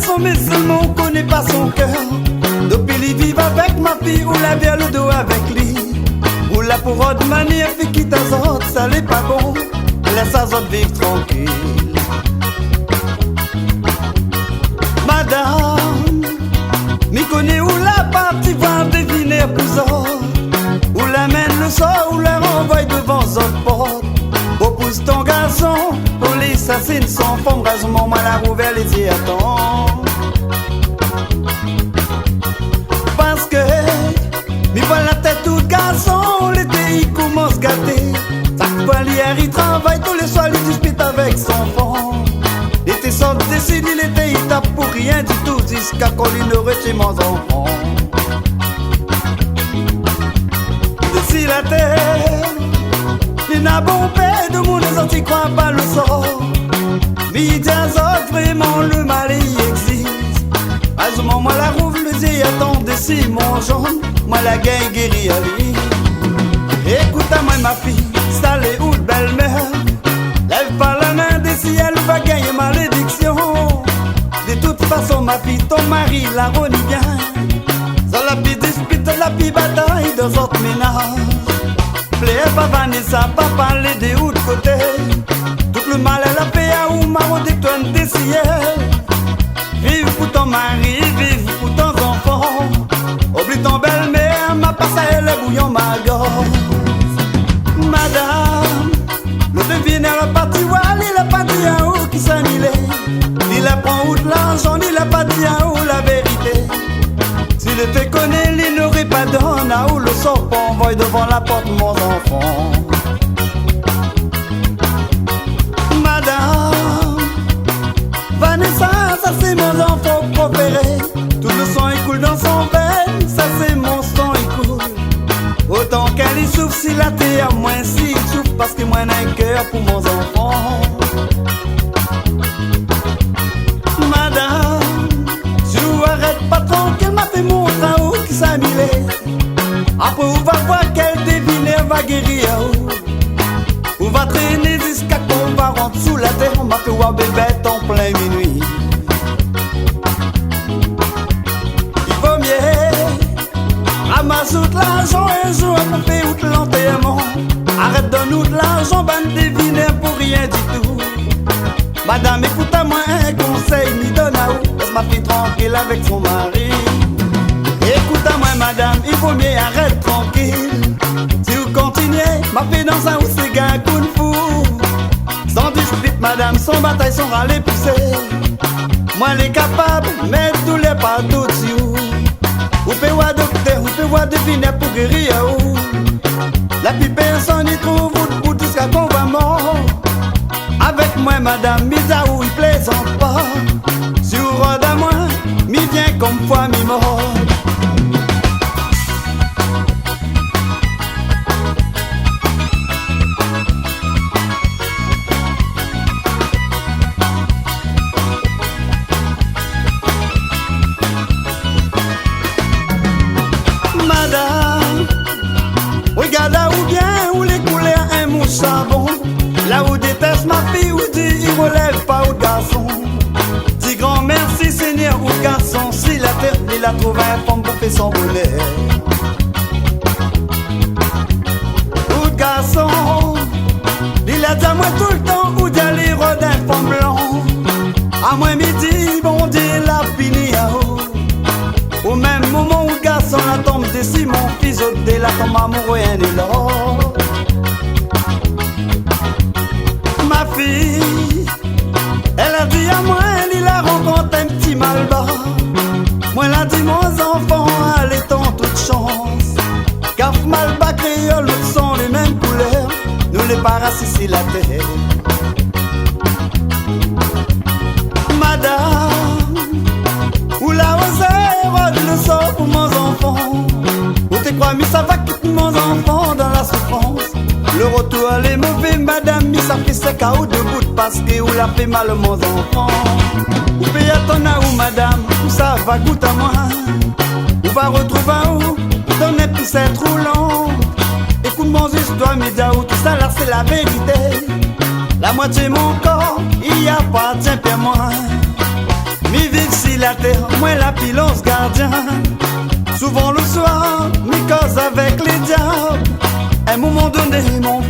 garçon, mais seulement on connaît pas son cœur. Depuis il vive avec ma fille, ou la vers le dos avec lui. Ou la pour de manière, fait quitte à autres, ça n'est pas bon. Laisse à autres vivre tranquille. Madame, m'y connaît où la partie va deviner plus autres. Ou l'amène le sort, ou la renvoie devant son porte. Oppose ton garçon, pour les assassins sans fond, rasement mal à rouvert les yeux, attends. Parce que, mi voit la tête tout garçon, l'été il commence à gâter. Chaque fois il travaille tous les soirs, il dispute avec son fond. L'été sort décide, l'été il tape pour rien du tout, jusqu'à qu'on lui ne retient mon enfant. D'ici la terre, il n'a bon père de mon sorti, croit pas le sort. Mais il dit à autres, vraiment le mal il existe. À ce moment, moi la rouvre le dit, attends, d'ici mon jaune, moi la gagne guérit à lui. Écoute à moi ma fille, salée ou belle-mère, lève pas la main d'ici, elle va gagner malédiction. De toute façon ma fille, ton mari la renie bien. Sans la pire dispute, la pire bataille dans autres ménages. Plaît pas Vanessa, pas parler de où de côté. Tout le mal elle a fait à ou marron des tonnes des ciels. Vive pour ton mari, vive pour ton enfant. Oublie ton belle-mère, ma passe à elle bouillon ma gorge. Madame, le devineur a parti voir, il a pas dit à où qui s'en il est. Il apprend où de l'argent, il a pas dit à où la vérité. S'il te connaît, il n'aurait pas donné à où le sort pour envoyer devant la porte mon enfant. Madame, Vanessa, ça c'est mon enfant préféré. Tout le sang il coule dans son veine, ça c'est mon sang il coule. Autant qu'elle y souffre, si la terre moins si il souffre, parce que moi j'ai un cœur pour mon enfant. Madame, si vous arrête pas tranquille, m'a fait mon où qui s'amilé. Après on va voir quel deviner va guérir. On va traîner jusqu'à qu'on va rentrer sous la terre. On m'a fait voir bébé en plein minuit. Il vaut mieux ramasser tout l'argent un jour pour faire tout l'enterrement. Arrête de nous de l'argent, bande deviner pour rien du tout. Madame, écoute à moi un conseil, m'y donne à où. Laisse ma fille tranquille avec son mari. Écoute à moi madame, il vaut mieux arrête tranquille. Si vous continuez, ma fille dans un ou c'est gars kung fu. Sans dispute madame, son bataille sont râlés poussés. Moi les capable, mais tous les partout si vous. Vous pouvez voir docteur, vous pouvez voir deviner pour guérir où. La plus personne y trouve ou tout jusqu'à qu'on va mort. Avec moi madame, mise à où il plaisante pas. Si vous rôde à moi, m'y vient comme foi mi mort. Madame, regarde là où bien où les couleurs un mouche savon. Là où déteste ma fille, où dit il relève pas au garçon. Dis grand merci Seigneur au garçon. Si la terre il a trouvé un femme pour faire son bonheur. Au garçon, il a dit à moi tout le temps où d'aller rôder un femme blanc. À moi midi, bon Dieu l'a fini à haut. Au même moment où le garçon la tombe d'ici, mon fils au dé la tombe amoureux un est là. Ma fille, elle a dit à moi, il a rencontré un petit malbas. Moi, elle a dit, mon enfant, allez tant toute chance. Car malbas, créole, sont les mêmes couleurs. Nous les parasis ici la terre. Madame, où la osère, le sort pour mon enfant. Où t'es crois, mais ça va quitter mon enfant dans la souffrance. Le retour elle est mauvais madame, mais ça fait 5 à ou debout parce que ou la fait mal mon enfant. Ou paye à ton à ou madame, où ça va goûter à moi. Ou va retrouver à où, ton épice est trop long. Écoute mon histoire, mais dis où tout ça là c'est la vérité. La moitié de mon corps, il appartient à moi. Mi vie D'ici la terre, moi la pilance gardien. Souvent le soir, mes causes avec les diables. À un moment donné, mon